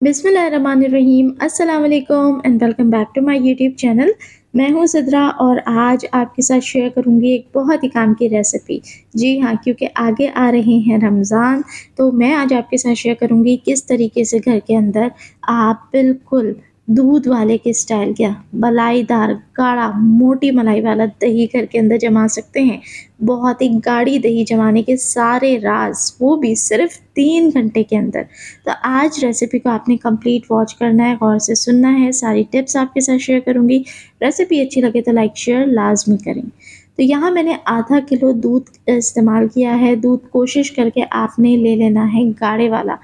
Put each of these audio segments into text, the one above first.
बिस्मिल्लाहिर्रहमानिर्रहीम अस्सलाम वालेकुम and welcome back to my YouTube channel. मैं हूँ सिद्रा और आज आपके साथ शेयर करूँगी एक बहुत ही काम की रेसिपी। जी हाँ, क्योंकि आगे आ रहे हैं रमज़ान, तो मैं आज आपके साथ शेयर करूँगी किस तरीके से घर के अंदर आप बिल्कुल दूध वाले के स्टाइल क्या मलाईदार गाढ़ा मोटी मलाई वाला दही घर के अंदर जमा सकते हैं। बहुत ही गाढ़ी दही जमाने के सारे राज, वो भी सिर्फ 3 घंटे के अंदर। तो आज रेसिपी को आपने कंप्लीट वॉच करना है, गौर से सुनना है, सारी टिप्स आपके साथ शेयर करूँगी। रेसिपी अच्छी लगे तो लाइक शेयर लाज़मी करें। तो यहाँ मैंने आधा किलो दूध इस्तेमाल किया है। दूध कोशिश करके आपने ले लेना है गाढ़े वाला,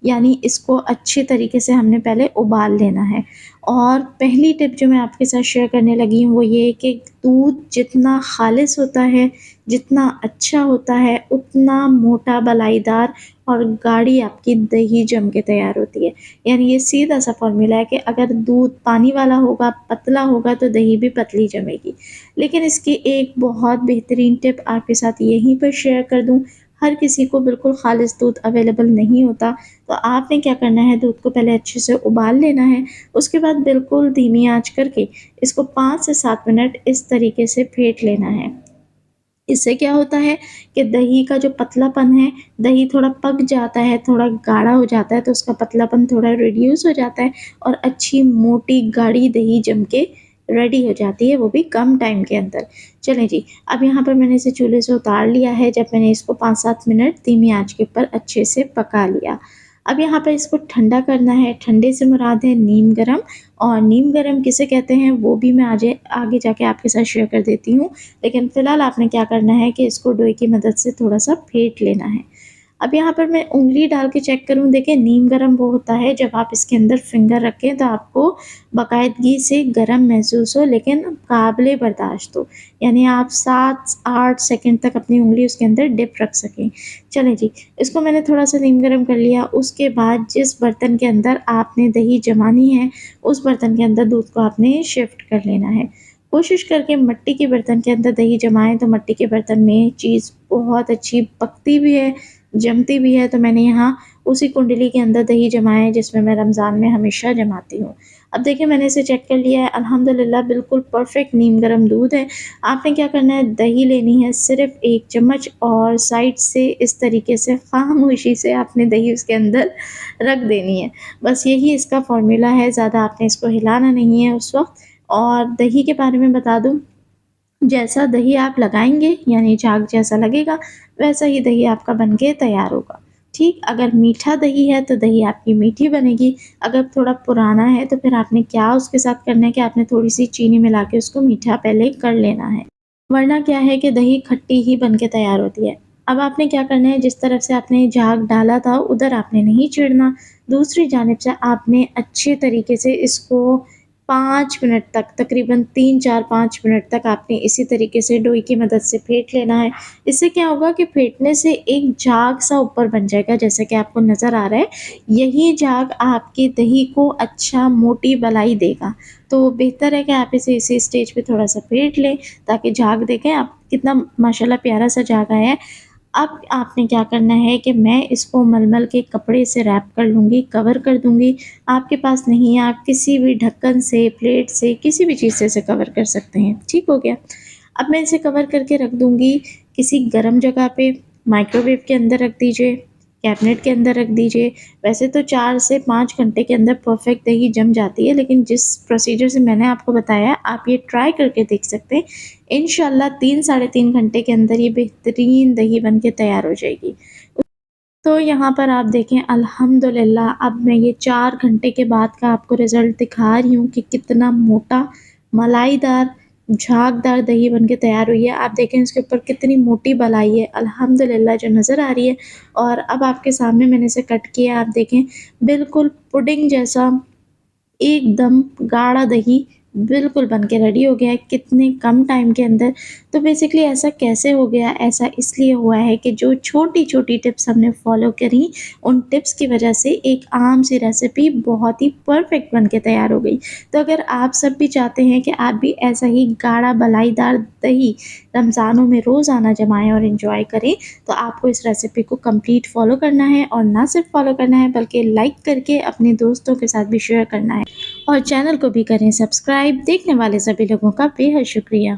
यानी इसको अच्छे तरीके से हमने पहले उबाल लेना है। और पहली टिप जो मैं आपके साथ शेयर करने लगी हूँ वो ये है कि दूध जितना ख़ालिस होता है, जितना अच्छा होता है, उतना मोटा बलाईदार और गाढ़ी आपकी दही जम के तैयार होती है। यानी ये सीधा-सा फ़ॉर्मूला है कि अगर दूध पानी वाला होगा, पतला होगा तो दही भी पतली जमेगी। लेकिन इसकी एक बहुत बेहतरीन टिप आपके साथ यहीं पर शेयर कर दूँ, हर किसी को बिल्कुल ख़ालिस दूध अवेलेबल नहीं होता, तो आपने क्या करना है दूध को पहले अच्छे से उबाल लेना है, उसके बाद बिल्कुल धीमी आँच करके इसको 5 से 7 मिनट इस तरीके से फेंट लेना है। इससे क्या होता है कि दही का जो पतलापन है, दही थोड़ा पक जाता है, थोड़ा गाढ़ा हो जाता है तो उसका पतलापन थोड़ा रिड्यूस हो जाता है और अच्छी मोटी गाढ़ी दही जम के रेडी हो जाती है, वो भी कम टाइम के अंदर। चलें जी, अब यहाँ पर मैंने इसे चूल्हे से उतार लिया है जब मैंने इसको 5-7 मिनट धीमी आँच के ऊपर अच्छे से पका लिया। अब यहाँ पर इसको ठंडा करना है, ठंडे से मुराद है नीम गरम, और नीम गरम किसे कहते हैं वो भी मैं आजे आगे जाके आपके साथ शेयर कर देती हूँ। लेकिन फ़िलहाल आपने क्या करना है कि इसको डोई की मदद से थोड़ा-सा फेंट लेना है। अब यहाँ पर मैं उँगली डाल के चेक करूँ, देखिए नीम गरम वो होता है जब आप इसके अंदर फ़िंगर रखें तो आपको बाकायदगी से गरम महसूस हो लेकिन काबिले बर्दाश्त हो। यानी आप 7-8 सेकंड तक अपनी उँगली उसके अंदर डिप रख सकें। चलें जी, इसको मैंने थोड़ा-सा नीम गरम कर लिया, उसके बाद जिस बर्तन के अंदर आपने दही जमानी है, उस बर्तन के अंदर दूध को आपने शिफ्ट कर लेना है। कोशिश करके मिट्टी के बर्तन के अंदर दही जमाएँ तो मिट्टी के बर्तन में चीज़ बहुत अच्छी पकती भी है, जमती भी है। तो मैंने यहाँ उसी कुंडली के अंदर दही जमाया है जिसमें मैं रमज़ान में हमेशा जमाती हूँ। अब देखिए मैंने इसे चेक कर लिया है, अल्हम्दुलिल्लाह बिल्कुल परफ़ेक्ट नीम गरम दूध है। आपने क्या करना है, दही लेनी है सिर्फ़ 1 चम्मच और साइड से इस तरीके से ख़ामोशी से आपने दही उसके अंदर रख देनी है। बस यही इसका फ़ॉर्मूला है, ज़्यादा आपने इसको हिलाना नहीं है उस वक़्त। और दही के बारे में बता दूँ, जैसा दही आप लगाएँगे यानी झाग जैसा लगेगा, वैसा ही दही आपका बन के तैयार होगा। ठीक, अगर मीठा दही है तो दही आपकी मीठी बनेगी, अगर थोड़ा पुराना है तो फिर आपने क्या उसके साथ करना है कि आपने थोड़ी-सी चीनी मिला के उसको मीठा पहले कर लेना है। वरना क्या है कि दही खट्टी ही बन के तैयार होती है। अब आपने क्या करना है, जिस तरफ से आपने झाग डाला था उधर आपने नहीं चिड़ना, दूसरी जानिब से आपने अच्छे तरीके से इसको 5 मिनट तक, तकरीबन 3-4-5 मिनट तक आपने इसी तरीके से डोई की मदद से फेंट लेना है। इससे क्या होगा कि फेंटने से एक झाग सा ऊपर बन जाएगा जैसा कि आपको नज़र आ रहा है। यही झाग आपकी दही को अच्छा मोटी मलाई देगा। तो बेहतर है कि आप इसे इसी स्टेज पे थोड़ा-सा फेंट लें ताकि झाग देखें आप कितना माशाल्लाह प्यारा सा झाग आया है। अब आपने क्या करना है कि मैं इसको मलमल के कपड़े से रैप कर लूँगी, कवर कर दूँगी। आपके पास नहीं है, आप किसी भी ढक्कन से, प्लेट से, किसी भी चीज़ से इसे कवर कर सकते हैं। ठीक हो गया? अब मैं इसे कवर करके रख दूँगी किसी गर्म जगह पे, माइक्रोवेव के अंदर रख दीजिए, कैबिनेट के अंदर रख दीजिए। वैसे तो 4 से 5 घंटे के अंदर परफ़ेक्ट दही जम जाती है, लेकिन जिस प्रोसीजर से मैंने आपको बताया, आप ये ट्राई करके देख सकते हैं। इंशाल्लाह 3 साढ़े 3 घंटे के अंदर ये बेहतरीन दही बन के तैयार हो जाएगी। तो यहाँ पर आप देखें अल्हम्दुलिल्लाह अब मैं ये 4 घंटे के बाद का आपको रिज़ल्ट दिखा रही हूँ कि कितना मोटा, मलाईदार, झागदार दही बन के तैयार हुई है। आप देखें इसके ऊपर कितनी मोटी मलाई है, अल्हम्दुलिल्लाह जो नज़र आ रही है। और अब आपके सामने मैंने इसे कट किया, आप देखें बिल्कुल पुडिंग जैसा एकदम गाढ़ा दही बिल्कुल बन के रेडी हो गया है, कितने कम टाइम के अंदर। तो बेसिकली ऐसा कैसे हो गया? ऐसा इसलिए हुआ है कि जो छोटी-छोटी टिप्स हमने फ़ॉलो करी, उन टिप्स की वजह से एक आम सी रेसिपी बहुत ही परफेक्ट बन के तैयार हो गई। तो अगर आप सब भी चाहते हैं कि आप भी ऐसा ही गाढ़ा मलाईदार दही रमज़ानों में रोज़ाना जमाएँ और एन्जॉय करें, तो आपको इस रेसिपी को कंप्लीट फ़ॉलो करना है, और ना सिर्फ फ़ॉलो करना है बल्कि लाइक करके अपने दोस्तों के साथ भी शेयर करना है, और चैनल को भी करें सब्सक्राइब। देखने वाले सभी लोगों का बेहद शुक्रिया।